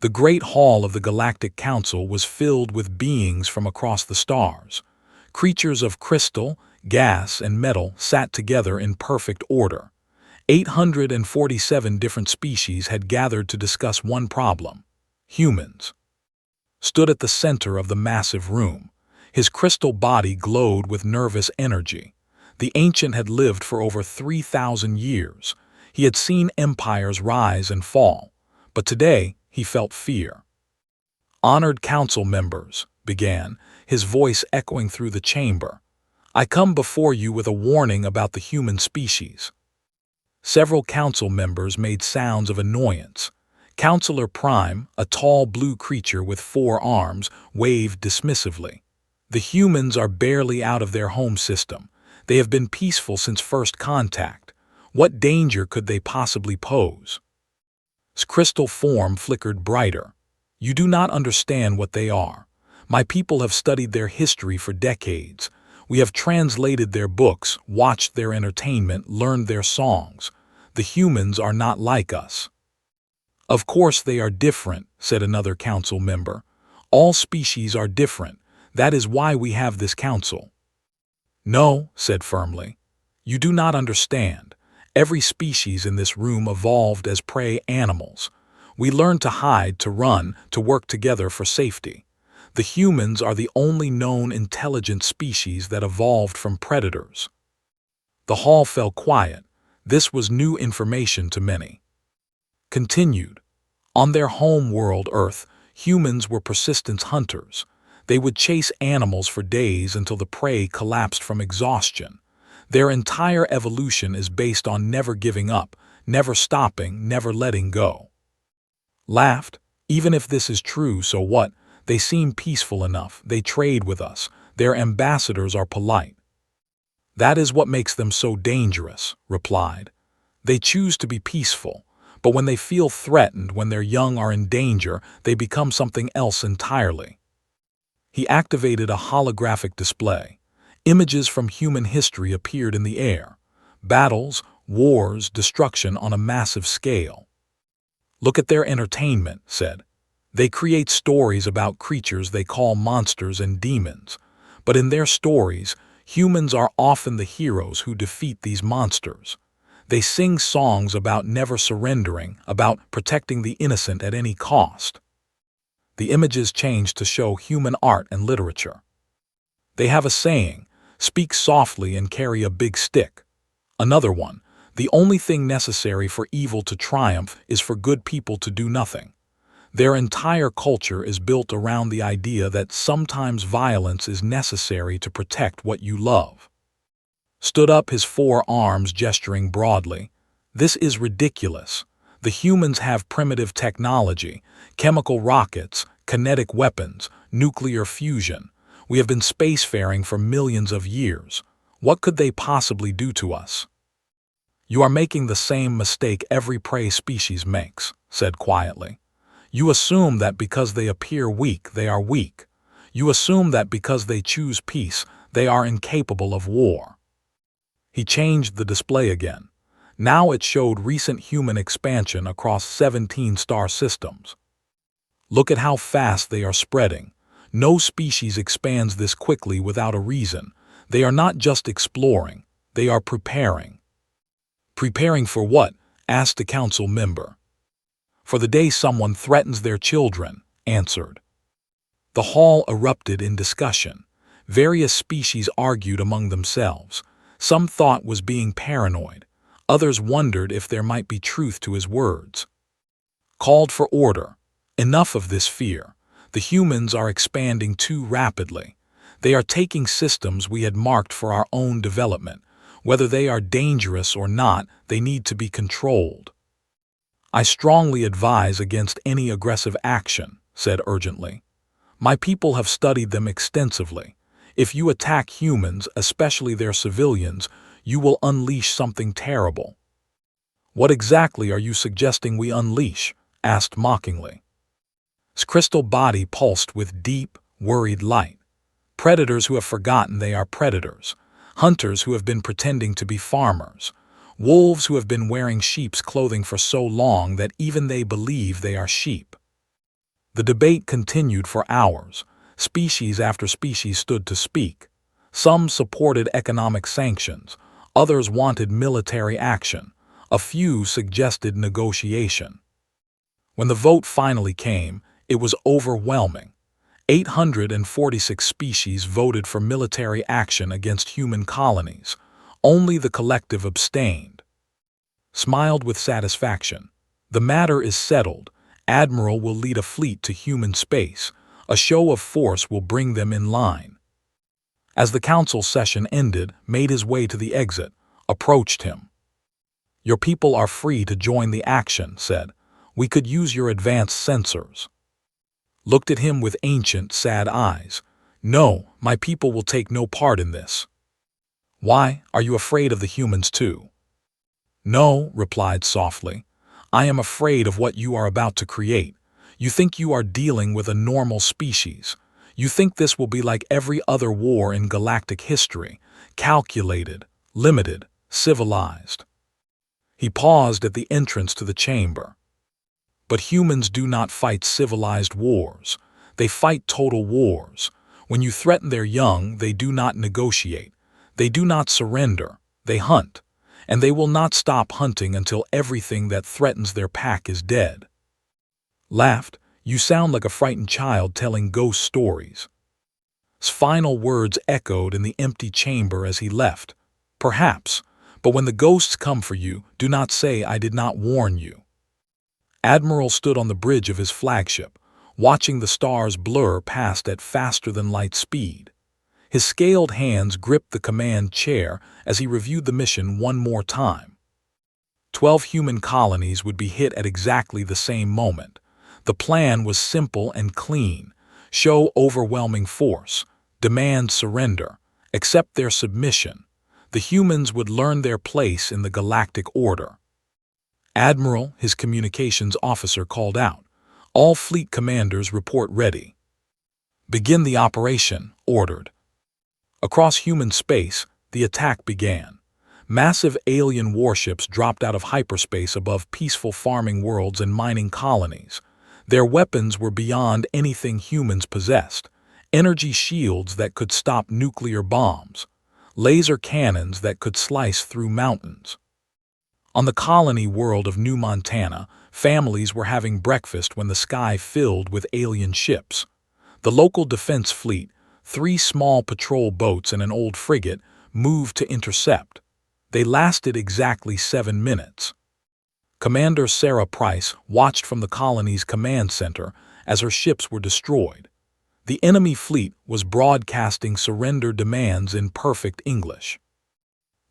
The great hall of the Galactic Council was filled with beings from across the stars. Creatures of crystal, gas, and metal sat together in perfect order. 847 different species had gathered to discuss one problem. Humans stood at the center of the massive room. His crystal body glowed with nervous energy. The ancient had lived for over 3,000 years. He had seen empires rise and fall, but today he felt fear. "Honored council members," began, his voice echoing through the chamber, "I come before you with a warning about the human species." Several council members made sounds of annoyance. Counselor Prime, a tall blue creature with 4 arms, waved dismissively. "The humans are barely out of their home system. They have been peaceful since first contact. What danger could they possibly pose?" His crystal form flickered brighter. "You do not understand what they are. My people have studied their history for decades. We have translated their books, watched their entertainment, learned their songs. The humans are not like us." "Of course they are different," said another council member. "All species are different. That is why we have this council." "No," said firmly. "You do not understand. Every species in this room evolved as prey animals. We learned to hide, to run, to work together for safety. The humans are the only known intelligent species that evolved from predators." The hall fell quiet. This was new information to many. Continued. "On their home world, Earth, humans were persistent hunters. They would chase animals for days until the prey collapsed from exhaustion. Their entire evolution is based on never giving up, never stopping, never letting go." Laughed. "Even if this is true, so what? They seem peaceful enough. They trade with us. Their ambassadors are polite." "That is what makes them so dangerous," replied. "They choose to be peaceful, but when they feel threatened, when their young are in danger, they become something else entirely." He activated a holographic display. Images from human history appeared in the air. Battles, wars, destruction on a massive scale. "Look at their entertainment," said. "They create stories about creatures they call monsters and demons. But in their stories, humans are often the heroes who defeat these monsters. They sing songs about never surrendering, about protecting the innocent at any cost." The images changed to show human art and literature. "They have a saying, 'Speak softly and carry a big stick.' Another one, 'The only thing necessary for evil to triumph is for good people to do nothing.' Their entire culture is built around the idea that sometimes violence is necessary to protect what you love." Stood up, his 4 arms gesturing broadly. "This is ridiculous. The humans have primitive technology, chemical rockets, kinetic weapons, nuclear fusion. We have been spacefaring for millions of years. What could they possibly do to us?" "You are making the same mistake every prey species makes," said quietly. "You assume that because they appear weak, they are weak. You assume that because they choose peace, they are incapable of war." He changed the display again. Now it showed recent human expansion across 17 star systems. "Look at how fast they are spreading. No species expands this quickly without a reason. They are not just exploring, they are preparing." "Preparing for what?" asked a council member. "For the day someone threatens their children," answered. The hall erupted in discussion. Various species argued among themselves. Some thought was being paranoid. Others wondered if there might be truth to his words. Called for order. "Enough of this fear. The humans are expanding too rapidly. They are taking systems we had marked for our own development. Whether they are dangerous or not, they need to be controlled." "I strongly advise against any aggressive action," said urgently. "My people have studied them extensively. If you attack humans, especially their civilians, you will unleash something terrible." "What exactly are you suggesting we unleash?" asked mockingly. His crystal body pulsed with deep, worried light. "Predators who have forgotten they are predators. Hunters who have been pretending to be farmers. Wolves who have been wearing sheep's clothing for so long that even they believe they are sheep. The debate continued for hours. Species after species stood to speak. Some supported economic sanctions, others wanted military action, a few suggested negotiation. When the vote finally came, it was overwhelming. 846 species voted for military action against human colonies. Only the collective abstained. Smiled with satisfaction. The matter is settled. Admiral will lead a fleet to human space. A show of force will bring them in line. As the council session ended, made his way to the exit, approached him. Your people are free to join the action, said. We could use your advanced sensors. Looked at him with ancient, sad eyes. No, my people will take no part in this. Why, are you afraid of the humans too? No, replied softly. I am afraid of what you are about to create. You think you are dealing with a normal species. You think this will be like every other war in galactic history, calculated, limited, civilized. He paused at the entrance to the chamber. But humans do not fight civilized wars. They fight total wars. When you threaten their young, they do not negotiate. They do not surrender. They hunt. And they will not stop hunting until everything that threatens their pack is dead. Laughed. You sound like a frightened child telling ghost stories. His final words echoed in the empty chamber as he left. Perhaps, but when the ghosts come for you, do not say I did not warn you. Admiral stood on the bridge of his flagship, watching the stars blur past at faster-than-light speed. His scaled hands gripped the command chair as he reviewed the mission one more time. 12 human colonies would be hit at exactly the same moment. The plan was simple and clean. Show overwhelming force, demand surrender, accept their submission. The humans would learn their place in the galactic order. Admiral, his communications officer, called out. All fleet commanders report ready. Begin the operation, ordered. Across human space, the attack began. Massive alien warships dropped out of hyperspace above peaceful farming worlds and mining colonies. Their weapons were beyond anything humans possessed. Energy shields that could stop nuclear bombs. Laser cannons that could slice through mountains. On the colony world of New Montana, families were having breakfast when the sky filled with alien ships. The local defense fleet, 3 small patrol boats and an old frigate, moved to intercept. They lasted exactly 7 minutes. Commander Sarah Price watched from the colony's command center as her ships were destroyed. The enemy fleet was broadcasting surrender demands in perfect English.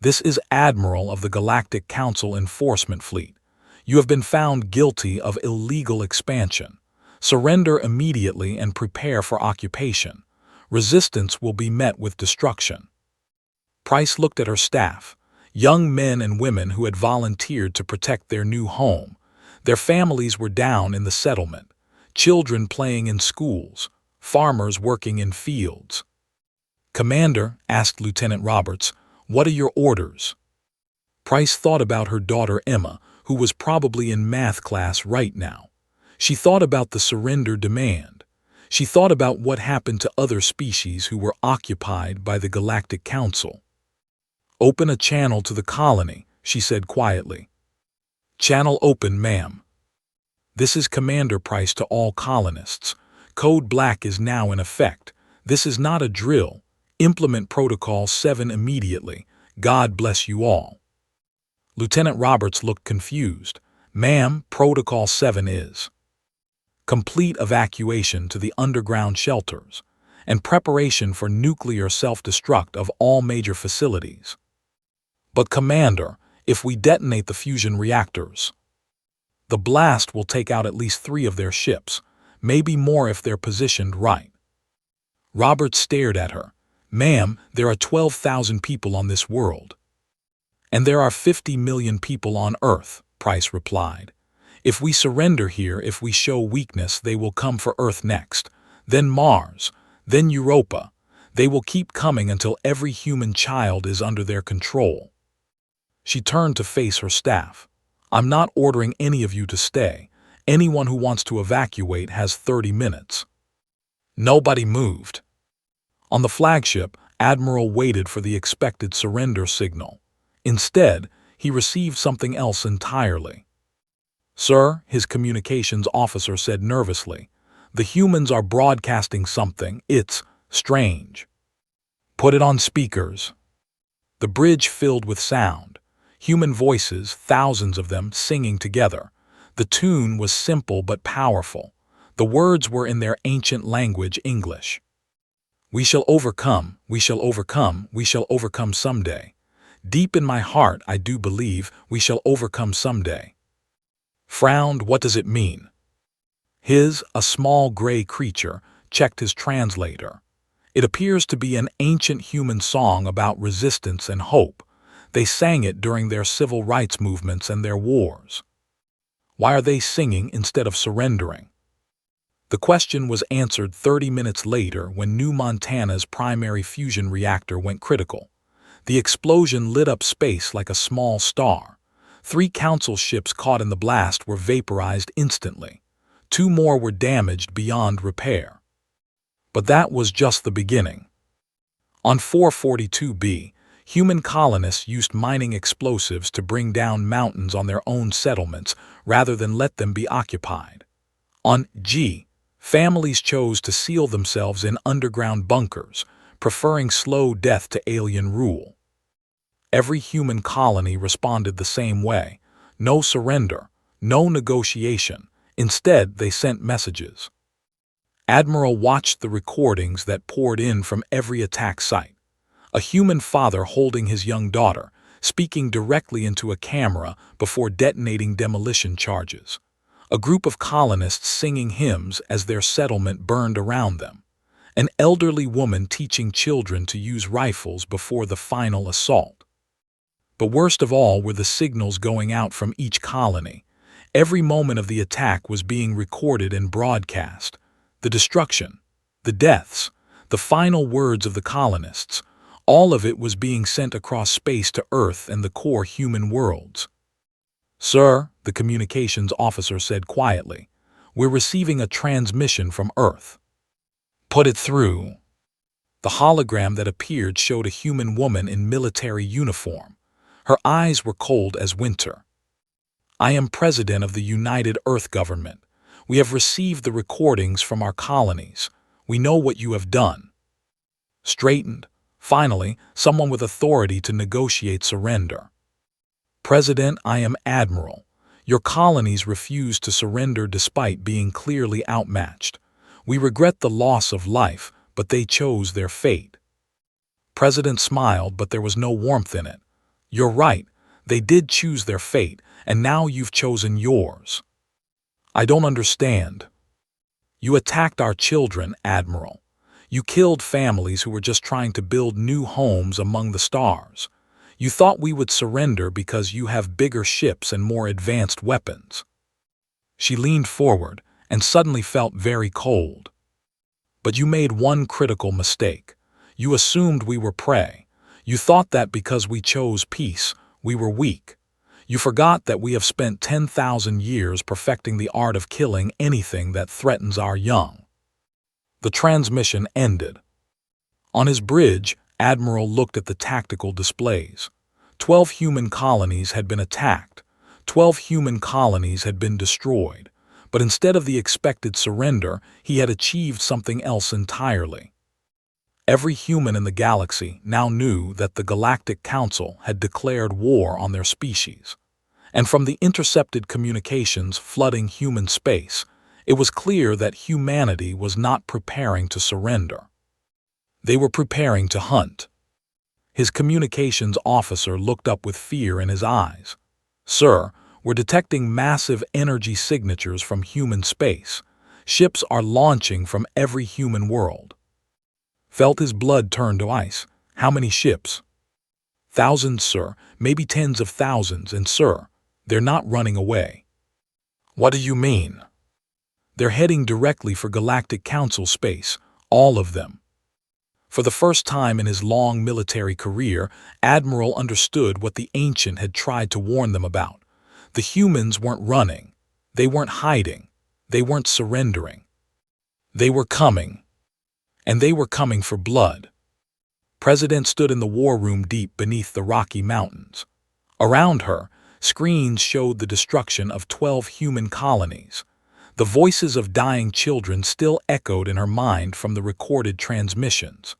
This is Admiral of the Galactic Council Enforcement Fleet. You have been found guilty of illegal expansion. Surrender immediately and prepare for occupation. Resistance will be met with destruction. Price looked at her staff. Young men and women who had volunteered to protect their new home. Their families were down in the settlement, children playing in schools, farmers working in fields. Commander, asked Lieutenant Roberts, what are your orders? Price thought about her daughter Emma, who was probably in math class right now. She thought about the surrender demand. She thought about what happened to other species who were occupied by the Galactic Council. Open a channel to the colony, she said quietly. Channel open, ma'am. This is Commander Price to all colonists. Code Black is now in effect. This is not a drill. Implement Protocol 7 immediately. God bless you all. Lieutenant Roberts looked confused. Ma'am, Protocol 7 is complete evacuation to the underground shelters and preparation for nuclear self-destruct of all major facilities. But Commander, if we detonate the fusion reactors, the blast will take out at least 3 of their ships, maybe more if they're positioned right. Roberts stared at her. Ma'am, there are 12,000 people on this world. And there are 50 million people on Earth, Price replied. If we surrender here, if we show weakness, they will come for Earth next, then Mars, then Europa. They will keep coming until every human child is under their control. She turned to face her staff. I'm not ordering any of you to stay. Anyone who wants to evacuate has 30 minutes. Nobody moved. On the flagship, Admiral waited for the expected surrender signal. Instead, he received something else entirely. "Sir," his communications officer said nervously, "the humans are broadcasting something. It's strange." "Put it on speakers." The bridge filled with sound. Human voices, thousands of them, singing together. The tune was simple but powerful. The words were in their ancient language, English. "We shall overcome, we shall overcome, we shall overcome someday. Deep in my heart I do believe we shall overcome someday." Frowned, what does it mean? A small gray creature, checked his translator. It appears to be an ancient human song about resistance and hope. They sang it during their civil rights movements and their wars. Why are they singing instead of surrendering? The question was answered 30 minutes later when New Montana's primary fusion reactor went critical. The explosion lit up space like a small star. 3 council ships caught in the blast were vaporized instantly. 2 more were damaged beyond repair. But that was just the beginning. On 442b, human colonists used mining explosives to bring down mountains on their own settlements rather than let them be occupied. On G, families chose to seal themselves in underground bunkers, preferring slow death to alien rule. Every human colony responded the same way. No surrender, no negotiation. Instead, they sent messages. Admiral watched the recordings that poured in from every attack site. A human father holding his young daughter, speaking directly into a camera before detonating demolition charges. A group of colonists singing hymns as their settlement burned around them. An elderly woman teaching children to use rifles before the final assault. But worst of all were the signals going out from each colony. Every moment of the attack was being recorded and broadcast. The destruction, the deaths, the final words of the colonists, all of it was being sent across space to Earth and the core human worlds. "Sir," the communications officer said quietly, "we're receiving a transmission from Earth." "Put it through." The hologram that appeared showed a human woman in military uniform. Her eyes were cold as winter. "I am President of the United Earth Government. We have received the recordings from our colonies. We know what you have done." Straightened. Finally, someone with authority to negotiate surrender. "President, I am Admiral. Your colonies refused to surrender despite being clearly outmatched. We regret the loss of life, but they chose their fate." President smiled, but there was no warmth in it. "You're right. They did choose their fate, and now you've chosen yours." "I don't understand." "You attacked our children, Admiral. You killed families who were just trying to build new homes among the stars. You thought we would surrender because you have bigger ships and more advanced weapons." She leaned forward and suddenly felt very cold. "But you made one critical mistake. You assumed we were prey. You thought that because we chose peace, we were weak. You forgot that we have spent 10,000 years perfecting the art of killing anything that threatens our young." The transmission ended. On his bridge, Admiral looked at the tactical displays. 12 human colonies had been attacked. 12 human colonies had been destroyed. But instead of the expected surrender, he had achieved something else entirely. Every human in the galaxy now knew that the Galactic Council had declared war on their species. And from the intercepted communications flooding human space, it was clear that humanity was not preparing to surrender. They were preparing to hunt. His communications officer looked up with fear in his eyes. "Sir, we're detecting massive energy signatures from human space. Ships are launching from every human world." Felt his blood turn to ice. "How many ships?" "Thousands, sir, maybe tens of thousands, and sir, they're not running away." "What do you mean?" "They're heading directly for Galactic Council space, all of them." For the first time in his long military career, Admiral understood what the Ancient had tried to warn them about. The humans weren't running. They weren't hiding. They weren't surrendering. They were coming. And they were coming for blood. President stood in the war room deep beneath the Rocky Mountains. Around her, screens showed the destruction of 12 human colonies. The voices of dying children still echoed in her mind from the recorded transmissions.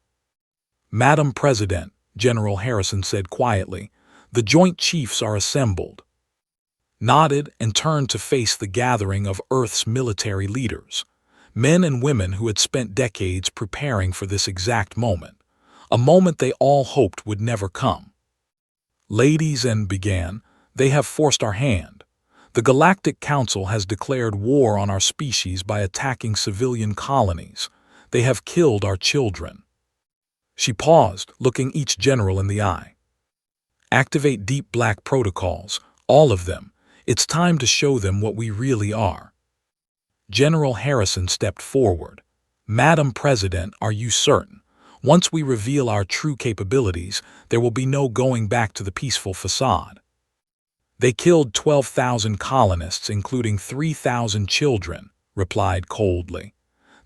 "Madam President," General Harrison said quietly, "the Joint Chiefs are assembled." Nodded and turned to face the gathering of Earth's military leaders, men and women who had spent decades preparing for this exact moment, a moment they all hoped would never come. "Ladies," and began, "they have forced our hand. The Galactic Council has declared war on our species by attacking civilian colonies. They have killed our children." She paused, looking each general in the eye. "Activate deep black protocols, all of them. It's time to show them what we really are." General Harrison stepped forward. "Madam President, are you certain? Once we reveal our true capabilities, there will be no going back to the peaceful facade." "They killed 12,000 colonists, including 3,000 children," replied coldly.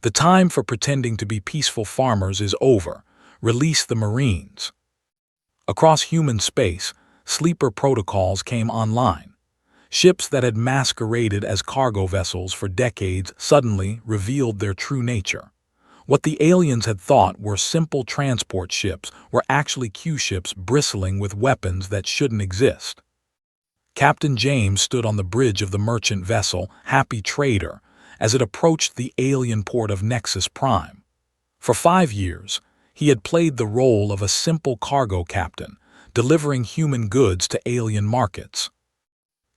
"The time for pretending to be peaceful farmers is over. Release the Marines." Across human space, sleeper protocols came online. Ships that had masqueraded as cargo vessels for decades suddenly revealed their true nature. What the aliens had thought were simple transport ships were actually Q-ships bristling with weapons that shouldn't exist. Captain James stood on the bridge of the merchant vessel Happy Trader as it approached the alien port of Nexus Prime. For 5 years, he had played the role of a simple cargo captain, delivering human goods to alien markets.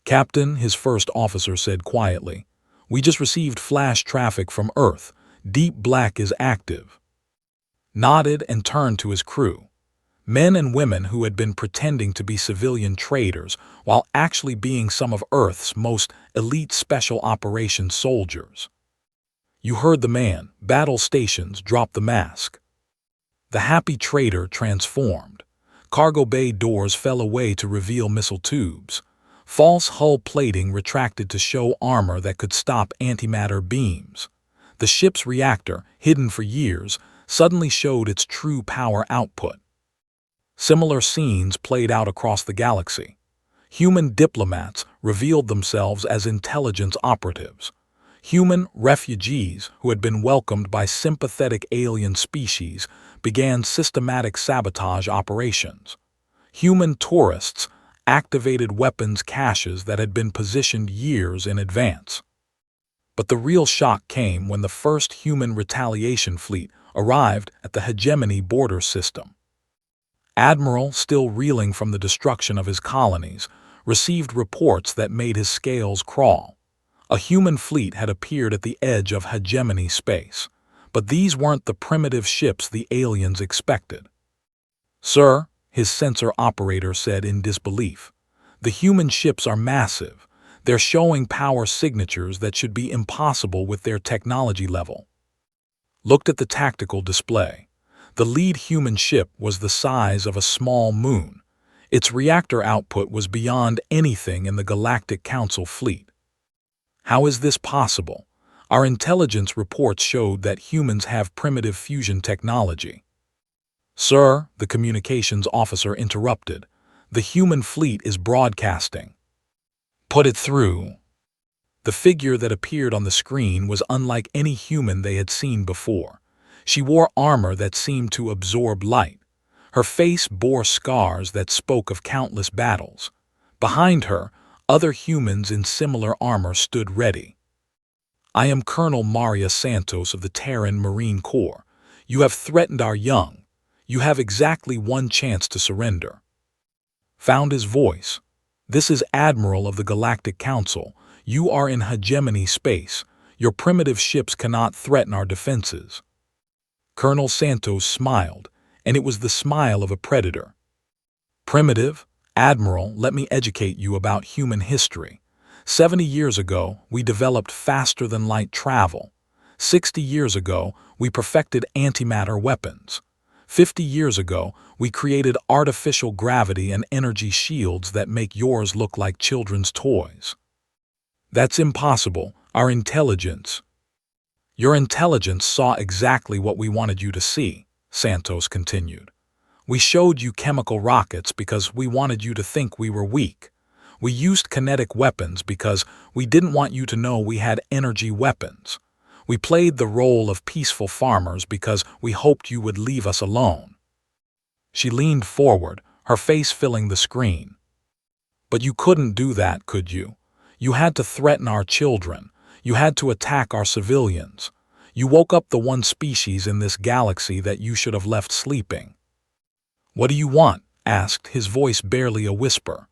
"Captain," his first officer said quietly, "we just received flash traffic from Earth. Deep Black is active." Nodded and turned to his crew. Men and women who had been pretending to be civilian traders while actually being some of Earth's most elite special operations soldiers. "You heard the man. Battle stations, drop the mask." The Happy Trader transformed. Cargo bay doors fell away to reveal missile tubes. False hull plating retracted to show armor that could stop antimatter beams. The ship's reactor, hidden for years, suddenly showed its true power output. Similar scenes played out across the galaxy. Human diplomats revealed themselves as intelligence operatives. Human refugees who had been welcomed by sympathetic alien species began systematic sabotage operations. Human tourists activated weapons caches that had been positioned years in advance. But the real shock came when the first human retaliation fleet arrived at the hegemony border system. Admiral, still reeling from the destruction of his colonies, received reports that made his scales crawl. A human fleet had appeared at the edge of hegemony space, but these weren't the primitive ships the aliens expected. "Sir," his sensor operator said in disbelief, "the human ships are massive. They're showing power signatures that should be impossible with their technology level." Looked at the tactical display. The lead human ship was the size of a small moon. Its reactor output was beyond anything in the Galactic Council fleet. "How is this possible? Our intelligence reports showed that humans have primitive fusion technology." "Sir," the communications officer interrupted, "the human fleet is broadcasting." "Put it through." The figure that appeared on the screen was unlike any human they had seen before. She wore armor that seemed to absorb light. Her face bore scars that spoke of countless battles. Behind her, other humans in similar armor stood ready. "I am Colonel Maria Santos of the Terran Marine Corps. You have threatened our young. You have exactly one chance to surrender." Found his voice. "This is Admiral of the Galactic Council. You are in hegemony space. Your primitive ships cannot threaten our defenses." Colonel Santos smiled, and it was the smile of a predator. "Primitive? Admiral, let me educate you about human history. 70 years ago, we developed faster-than-light travel. 60 years ago, we perfected antimatter weapons. 50 years ago, we created artificial gravity and energy shields that make yours look like children's toys." That's impossible. Our intelligence. Your intelligence saw exactly what we wanted you to see, Santos continued. We showed you chemical rockets because we wanted you to think we were weak. We used kinetic weapons because we didn't want you to know we had energy weapons. We played the role of peaceful farmers because we hoped you would leave us alone. She leaned forward, her face filling the screen. But you couldn't do that, could you? You had to threaten our children. You had to attack our civilians. You woke up the one species in this galaxy that you should have left sleeping. What do you want? Asked, his voice barely a whisper.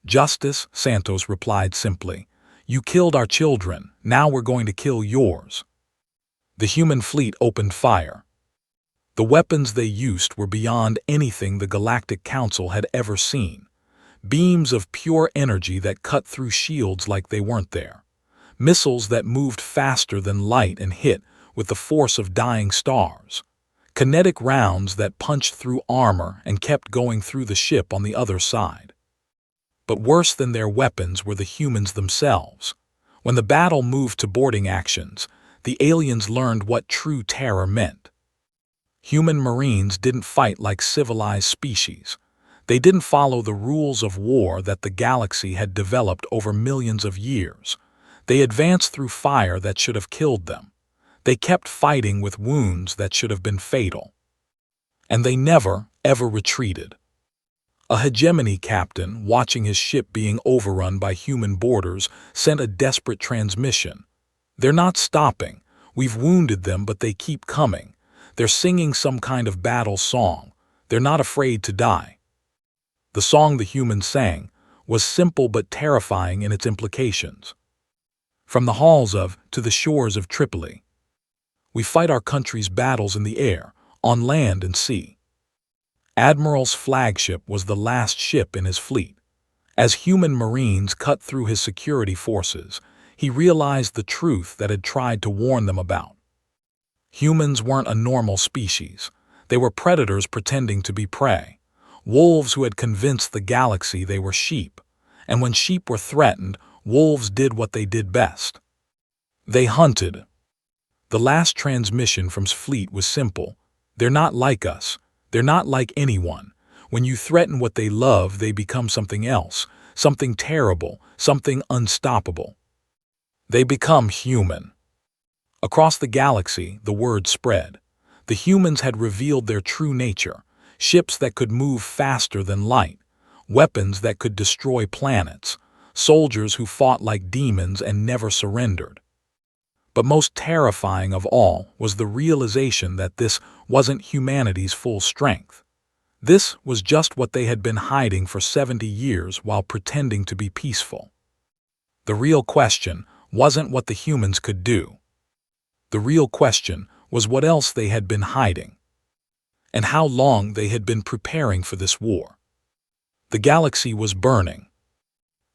Justice, Santos replied simply. You killed our children, now we're going to kill yours. The human fleet opened fire. The weapons they used were beyond anything the Galactic Council had ever seen. Beams of pure energy that cut through shields like they weren't there. Missiles that moved faster than light and hit with the force of dying stars. Kinetic rounds that punched through armor and kept going through the ship on the other side. But worse than their weapons were the humans themselves. When the battle moved to boarding actions, the aliens learned what true terror meant. Human Marines didn't fight like civilized species. They didn't follow the rules of war that the galaxy had developed over millions of years. They advanced through fire that should have killed them. They kept fighting with wounds that should have been fatal. And they never, ever retreated. A hegemony captain, watching his ship being overrun by human boarders, sent a desperate transmission. They're not stopping. We've wounded them, but they keep coming. They're singing some kind of battle song. They're not afraid to die. The song the humans sang was simple but terrifying in its implications. From the halls of to the shores of Tripoli. We fight our country's battles in the air, on land and sea. Admiral's flagship was the last ship in his fleet. As human Marines cut through his security forces, he realized the truth that had tried to warn them about. Humans weren't a normal species. They were predators pretending to be prey. Wolves who had convinced the galaxy they were sheep. And when sheep were threatened, wolves did what they did best. They hunted. The last transmission from his fleet was simple. They're not like us. They're not like anyone. When you threaten what they love, they become something else, something terrible, something unstoppable. They become human. Across the galaxy, the word spread. The humans had revealed their true nature, ships that could move faster than light, weapons that could destroy planets, soldiers who fought like demons and never surrendered. But most terrifying of all was the realization that this wasn't humanity's full strength. This was just what they had been hiding for 70 years while pretending to be peaceful. The real question wasn't what the humans could do. The real question was what else they had been hiding, and how long they had been preparing for this war. The galaxy was burning.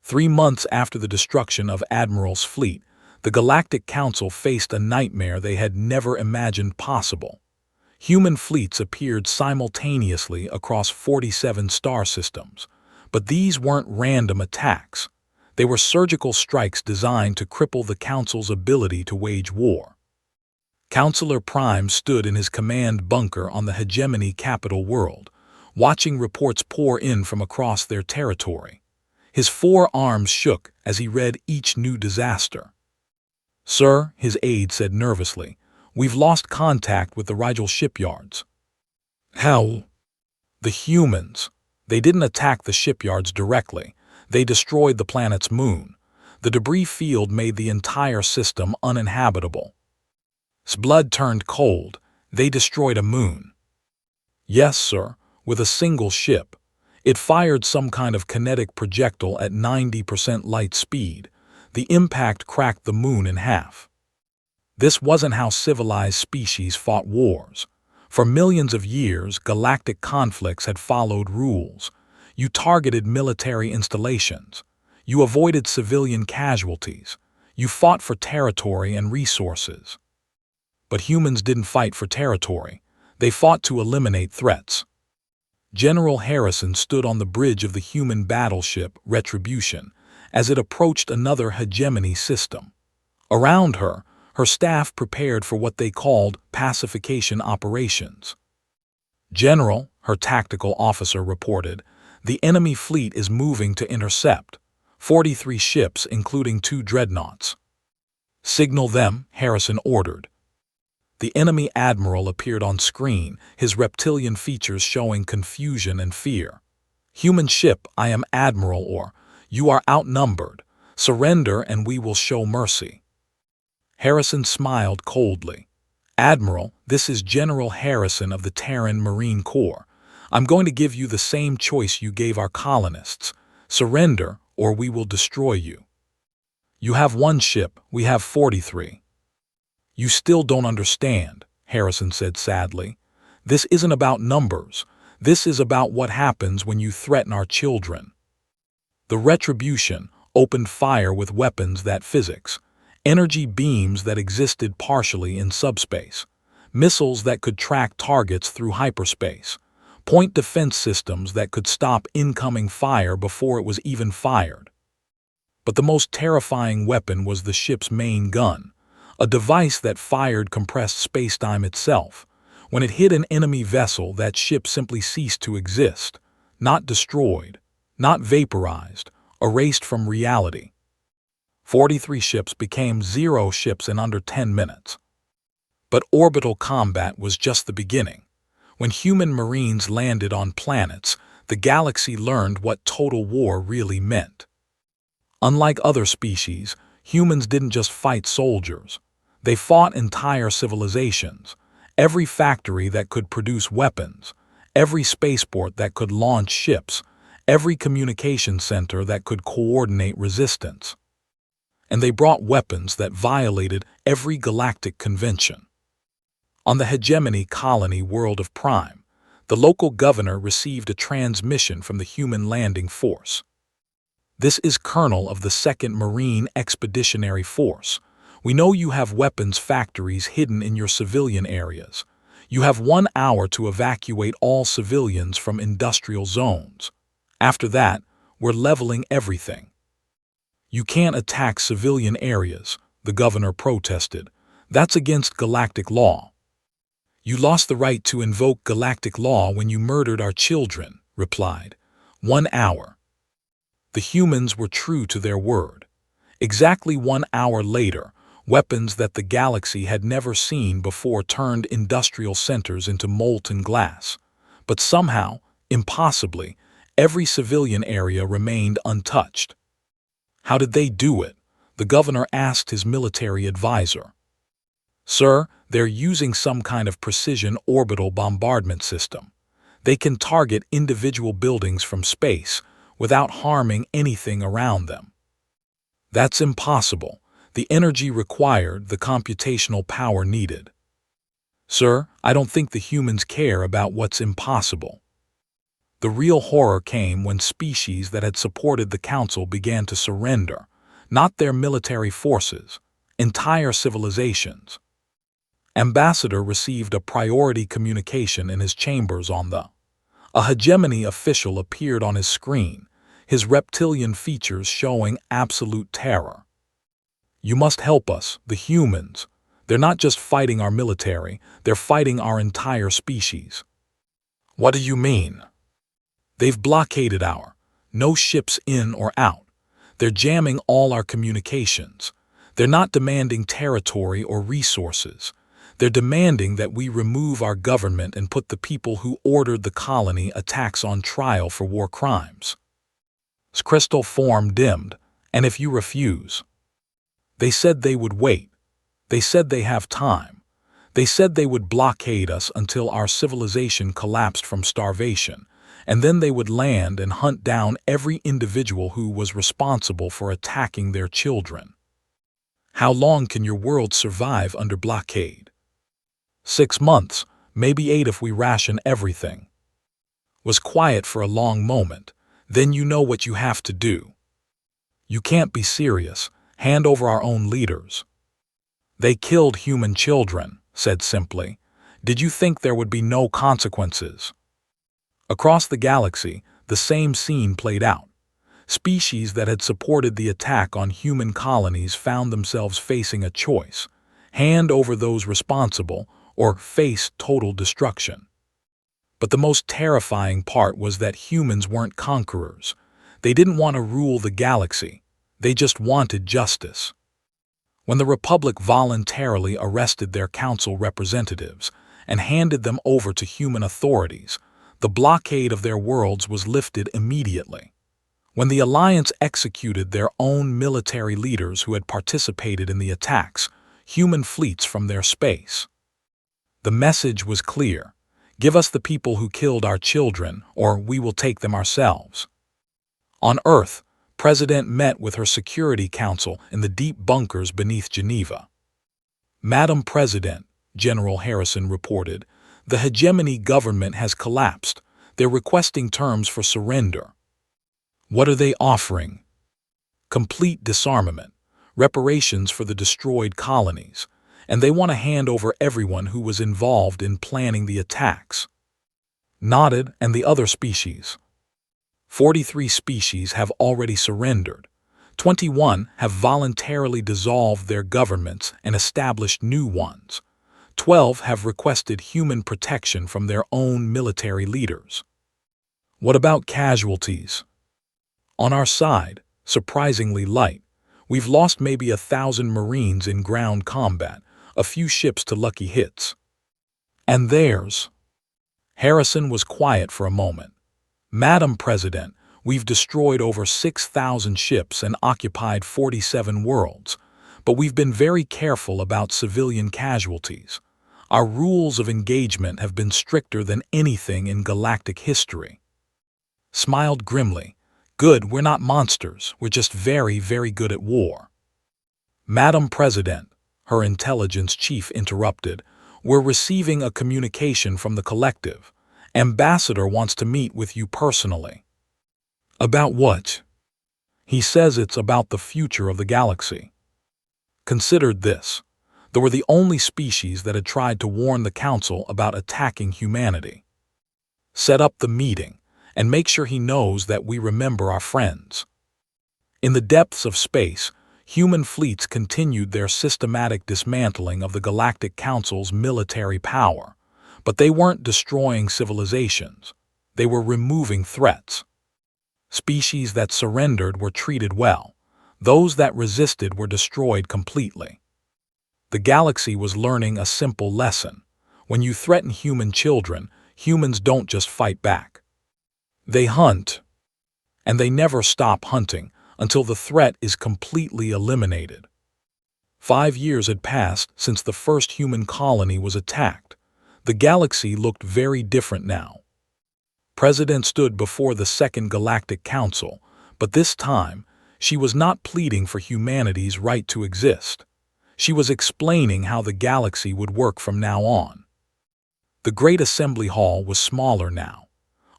3 months after the destruction of Admiral's fleet, the Galactic Council faced a nightmare they had never imagined possible. Human fleets appeared simultaneously across 47 star systems, but these weren't random attacks. They were surgical strikes designed to cripple the Council's ability to wage war. Counselor Prime stood in his command bunker on the hegemony capital world, watching reports pour in from across their territory. His 4 arms shook as he read each new disaster. Sir, his aide said nervously, we've lost contact with the Rigel shipyards. How? The humans. They didn't attack the shipyards directly. They destroyed the planet's moon. The debris field made the entire system uninhabitable. His blood turned cold. They destroyed a moon. Yes, sir, with a single ship. It fired some kind of kinetic projectile at 90% light speed. The impact cracked the moon in half. This wasn't how civilized species fought wars. For millions of years, galactic conflicts had followed rules. You targeted military installations. You avoided civilian casualties. You fought for territory and resources. But humans didn't fight for territory. They fought to eliminate threats. General Harrison stood on the bridge of the human battleship Retribution, as it approached another hegemony system. Around her, her staff prepared for what they called pacification operations. "General," her tactical officer reported, "the enemy fleet is moving to intercept. 43 ships, including 2 dreadnoughts." "Signal them," Harrison ordered. The enemy admiral appeared on screen, his reptilian features showing confusion and fear. "Human ship, I am Admiral Orr. You are outnumbered. Surrender and we will show mercy." Harrison smiled coldly. "Admiral, this is General Harrison of the Terran Marine Corps. I'm going to give you the same choice you gave our colonists. Surrender or we will destroy you. You have 1 ship, we have 43. "You still don't understand," Harrison said sadly. "This isn't about numbers. This is about what happens when you threaten our children." The Retribution opened fire with weapons that physics, energy beams that existed partially in subspace, missiles that could track targets through hyperspace, point defense systems that could stop incoming fire before it was even fired. But the most terrifying weapon was the ship's main gun, a device that fired compressed spacetime itself. When it hit an enemy vessel, that ship simply ceased to exist, not destroyed, not vaporized, erased from reality. 43 ships became 0 ships in under 10 minutes. But orbital combat was just the beginning. When human marines landed on planets, the galaxy learned what total war really meant. Unlike other species, humans didn't just fight soldiers. They fought entire civilizations, every factory that could produce weapons, every spaceport that could launch ships, every communication center that could coordinate resistance. And they brought weapons that violated every galactic convention. On the hegemony colony world of Prime, the local governor received a transmission from the human landing force. "This is Colonel of the 2nd Marine Expeditionary Force. We know you have weapons factories hidden in your civilian areas. You have 1 hour to evacuate all civilians from industrial zones. After that, we're leveling everything." "You can't attack civilian areas," the governor protested. "That's against galactic law." "You lost the right to invoke galactic law when you murdered our children," replied. 1 hour. The humans were true to their word. Exactly 1 hour later, weapons that the galaxy had never seen before turned industrial centers into molten glass. But somehow, impossibly, every civilian area remained untouched. "How did they do it?" the governor asked his military advisor. "Sir, they're using some kind of precision orbital bombardment system. They can target individual buildings from space without harming anything around them." "That's impossible. The energy required, the computational power needed." "Sir, I don't think the humans care about what's impossible." The real horror came when species that had supported the Council began to surrender, not their military forces, entire civilizations. Ambassador received a priority communication in his chambers on the. A hegemony official appeared on his screen, his reptilian features showing absolute terror. "You must help us, the humans. They're not just fighting our military, they're fighting our entire species." "What do you mean?" "They've blockaded no ships in or out. They're jamming all our communications. They're not demanding territory or resources. They're demanding that we remove our government and put the people who ordered the colony attacks on trial for war crimes." Crystal form dimmed. "And if you refuse?" "They said they would wait. They said they have time. They said they would blockade us until our civilization collapsed from starvation, and then they would land and hunt down every individual who was responsible for attacking their children." "How long can your world survive under blockade?" 6 months, maybe 8 if we ration everything." Was quiet for a long moment. "Then you know what you have to do." "You can't be serious. Hand over our own leaders." "They killed human children," said simply. "Did you think there would be no consequences?" Across the galaxy, the same scene played out. Species that had supported the attack on human colonies found themselves facing a choice: hand over those responsible or face total destruction. But the most terrifying part was that humans weren't conquerors. They didn't want to rule the galaxy. They just wanted justice. When the Republic voluntarily arrested their council representatives and handed them over to human authorities, the blockade of their worlds was lifted immediately. When the Alliance executed their own military leaders who had participated in the attacks, human fleets from their space. The message was clear: give us the people who killed our children, or we will take them ourselves. On Earth, President met with her Security Council in the deep bunkers beneath Geneva. "Madam President," General Harrison reported, "the hegemony government has collapsed. They're requesting terms for surrender." What are they offering? Complete disarmament, reparations for the destroyed colonies, and they want to hand over everyone who was involved in planning the attacks. Nodded and the other species. 43 species have already surrendered. 21 have voluntarily dissolved their governments and established new ones. 12 have requested human protection from their own military leaders. What about casualties? On our side, surprisingly light. We've lost maybe 1,000 Marines in ground combat, a few ships to lucky hits. And theirs? Harrison was quiet for a moment. "Madam President, we've destroyed over 6,000 ships and occupied 47 worlds, but we've been very careful about civilian casualties. Our rules of engagement have been stricter than anything in galactic history." Smiled grimly. "Good, we're not monsters, we're just very, very good at war." "Madam President," her intelligence chief interrupted, "we're receiving a communication from the collective. Ambassador wants to meet with you personally." "About what?" "He says it's about the future of the galaxy." Considered this. They were the only species that had tried to warn the Council about attacking humanity. "Set up the meeting, and make sure he knows that we remember our friends." In the depths of space, human fleets continued their systematic dismantling of the Galactic Council's military power, but they weren't destroying civilizations. They were removing threats. Species that surrendered were treated well. Those that resisted were destroyed completely. The galaxy was learning a simple lesson. When you threaten human children, humans don't just fight back. They hunt. And they never stop hunting until the threat is completely eliminated. 5 years had passed since the first human colony was attacked. The galaxy looked very different now. President stood before the Second Galactic Council, but this time, she was not pleading for humanity's right to exist. She was explaining how the galaxy would work from now on. The Great Assembly Hall was smaller now.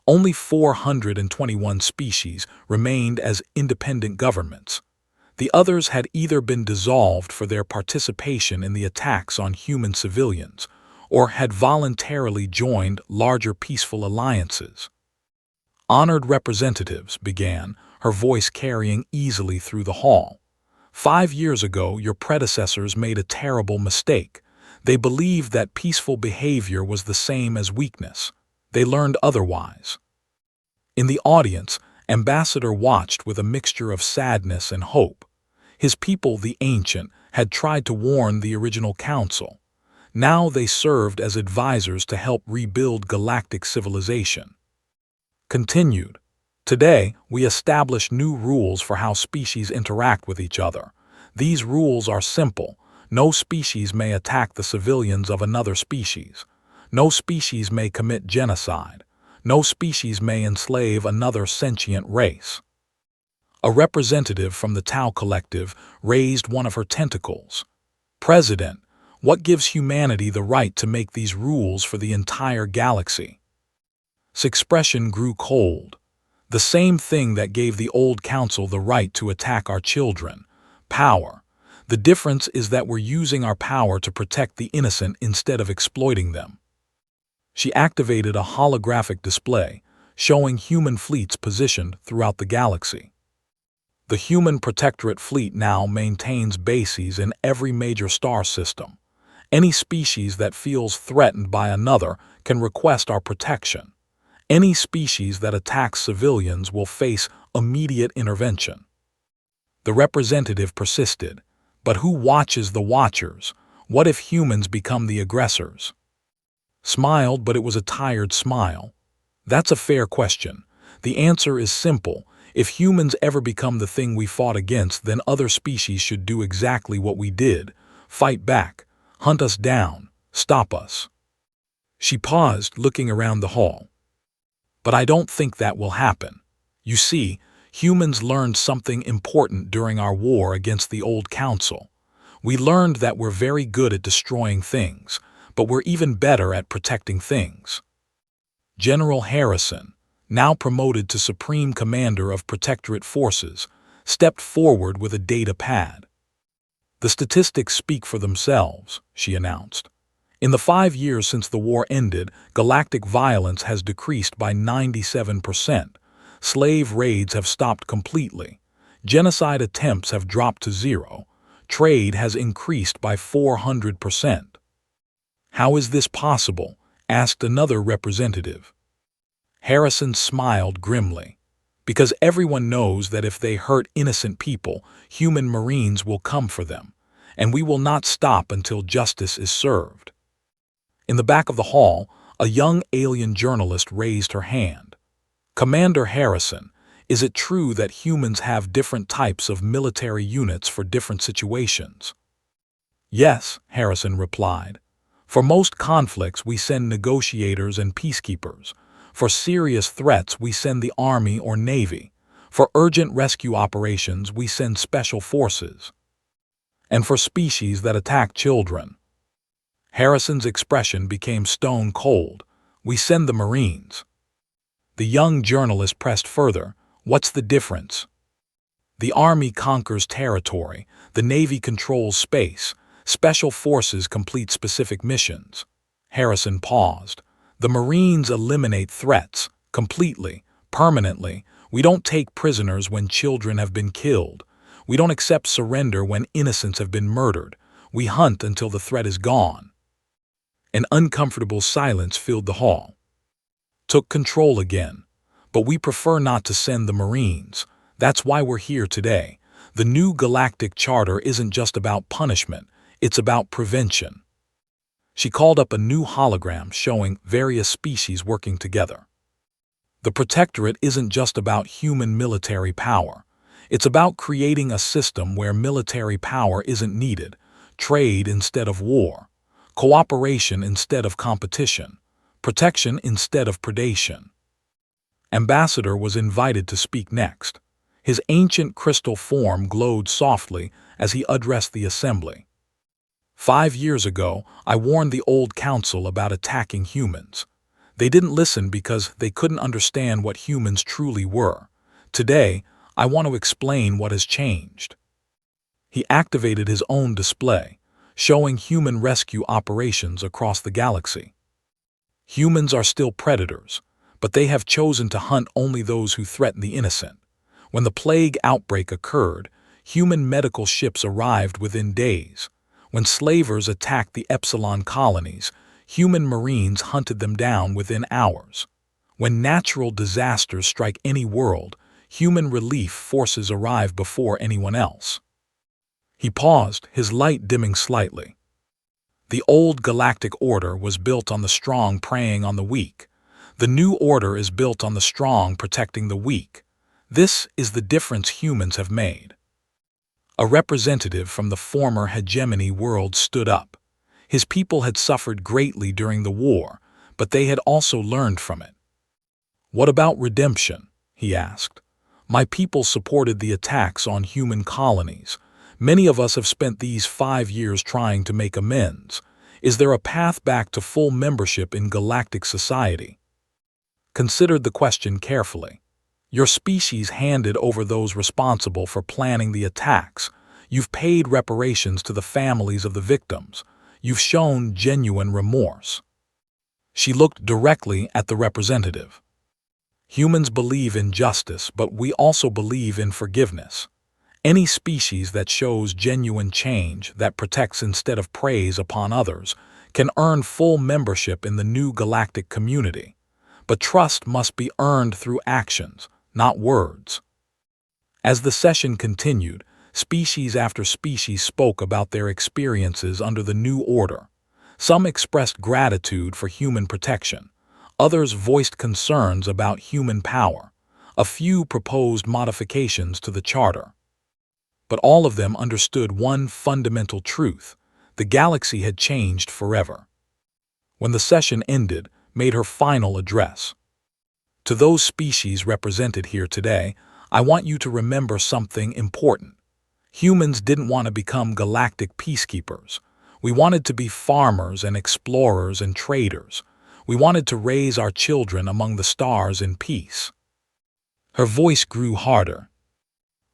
Only 421 species remained as independent governments. The others had either been dissolved for their participation in the attacks on human civilians, or had voluntarily joined larger peaceful alliances. "Honored representatives," began, her voice carrying easily through the hall. 5 years ago, your predecessors made a terrible mistake. They believed that peaceful behavior was the same as weakness. They learned otherwise." In the audience, Ambassador watched with a mixture of sadness and hope. His people, the Ancient, had tried to warn the original council. Now they served as advisors to help rebuild galactic civilization. Continued. "Today, we establish new rules for how species interact with each other. These rules are simple. No species may attack the civilians of another species. No species may commit genocide. No species may enslave another sentient race." A representative from the Tau Collective raised one of her tentacles. "President, what gives humanity the right to make these rules for the entire galaxy?" His expression grew cold. "The same thing that gave the old council the right to attack our children. Power. The difference is that we're using our power to protect the innocent instead of exploiting them." She activated a holographic display, showing human fleets positioned throughout the galaxy. The human protectorate fleet now maintains bases in every major star system. Any species that feels threatened by another can request our protection. Any species that attacks civilians will face immediate intervention. The representative persisted. But who watches the watchers? What if humans become the aggressors? Smiled, but it was a tired smile. That's a fair question. The answer is simple. If humans ever become the thing we fought against, then other species should do exactly what we did. Fight back. Hunt us down. Stop us. She paused, looking around the hall. But I don't think that will happen. You see, humans learned something important during our war against the old council. We learned that we're very good at destroying things, but we're even better at protecting things. General Harrison, now promoted to Supreme Commander of Protectorate Forces, stepped forward with a data pad. The statistics speak for themselves, she announced. In the 5 years since the war ended, galactic violence has decreased by 97%. Slave raids have stopped completely. Genocide attempts have dropped to zero. Trade has increased by 400%. How is this possible? Asked another representative. Harrison smiled grimly. Because everyone knows that if they hurt innocent people, human marines will come for them, and we will not stop until justice is served. In the back of the hall, a young alien journalist raised her hand. Commander Harrison, is it true that humans have different types of military units for different situations? Yes, Harrison replied. For most conflicts, we send negotiators and peacekeepers. For serious threats, we send the Army or Navy. For urgent rescue operations, we send special forces. And for species that attack children. Harrison's expression became stone cold. We send the Marines. The young journalist pressed further. What's the difference? The Army conquers territory. The Navy controls space. Special forces complete specific missions. Harrison paused. The Marines eliminate threats, completely, permanently. We don't take prisoners when children have been killed. We don't accept surrender when innocents have been murdered. We hunt until the threat is gone. An uncomfortable silence filled the hall. Took control again. But we prefer not to send the Marines. That's why we're here today. The new Galactic Charter isn't just about punishment. It's about prevention. She called up a new hologram showing various species working together. The Protectorate isn't just about human military power. It's about creating a system where military power isn't needed, trade instead of war, cooperation instead of competition, protection instead of predation. Ambassador was invited to speak next. His ancient crystal form glowed softly as he addressed the assembly. 5 years ago, I warned the old council about attacking humans. They didn't listen because they couldn't understand what humans truly were. Today, I want to explain what has changed. He activated his own display, showing human rescue operations across the galaxy. Humans are still predators, but they have chosen to hunt only those who threaten the innocent. When the plague outbreak occurred, human medical ships arrived within days. When slavers attacked the Epsilon colonies, human marines hunted them down within hours. When natural disasters strike any world, human relief forces arrive before anyone else. He paused, his light dimming slightly. The old galactic order was built on the strong preying on the weak. The new order is built on the strong protecting the weak. This is the difference humans have made. A representative from the former hegemony world stood up. His people had suffered greatly during the war, but they had also learned from it. What about redemption? He asked. My people supported the attacks on human colonies. Many of us have spent these 5 years trying to make amends. Is there a path back to full membership in galactic society? Considered the question carefully. Your species handed over those responsible for planning the attacks. You've paid reparations to the families of the victims. You've shown genuine remorse. She looked directly at the representative. Humans believe in justice, but we also believe in forgiveness. Any species that shows genuine change, that protects instead of preys upon others, can earn full membership in the new galactic community. But trust must be earned through actions, not words. As the session continued, species after species spoke about their experiences under the new order. Some expressed gratitude for human protection. Others voiced concerns about human power. A few proposed modifications to the charter. But all of them understood one fundamental truth: the galaxy had changed forever. When the session ended, made her final address. To those species represented here today, I want you to remember something important. Humans didn't want to become galactic peacekeepers. We wanted to be farmers and explorers and traders. We wanted to raise our children among the stars in peace. Her voice grew harder.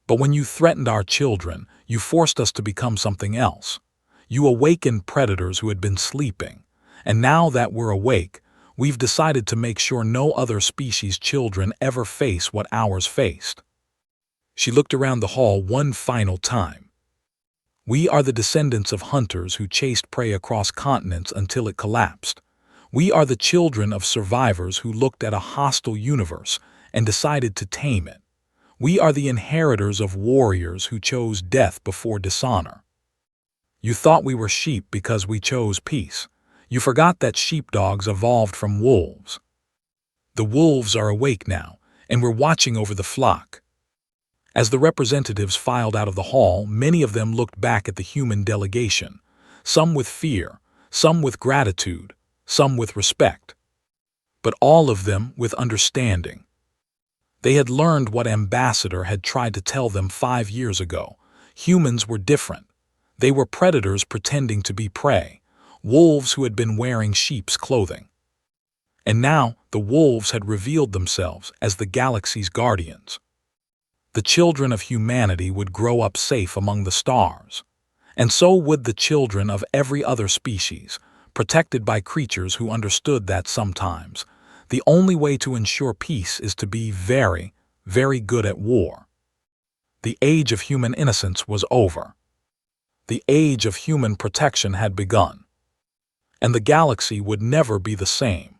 But when you threatened our children, you forced us to become something else. You awakened predators who had been sleeping. And now that we're awake, we've decided to make sure no other species' children ever face what ours faced. She looked around the hall one final time. We are the descendants of hunters who chased prey across continents until it collapsed. We are the children of survivors who looked at a hostile universe and decided to tame it. We are the inheritors of warriors who chose death before dishonor. You thought we were sheep because we chose peace. You forgot that sheepdogs evolved from wolves. The wolves are awake now, and we're watching over the flock. As the representatives filed out of the hall, many of them looked back at the human delegation, some with fear, some with gratitude, some with respect, but all of them with understanding. They had learned what Ambassador had tried to tell them 5 years ago. Humans were different. They were predators pretending to be prey, wolves who had been wearing sheep's clothing. And now the wolves had revealed themselves as the galaxy's guardians. The children of humanity would grow up safe among the stars, and so would the children of every other species, protected by creatures who understood that sometimes the only way to ensure peace is to be very, very good at war. The age of human innocence was over. The age of human protection had begun, and the galaxy would never be the same.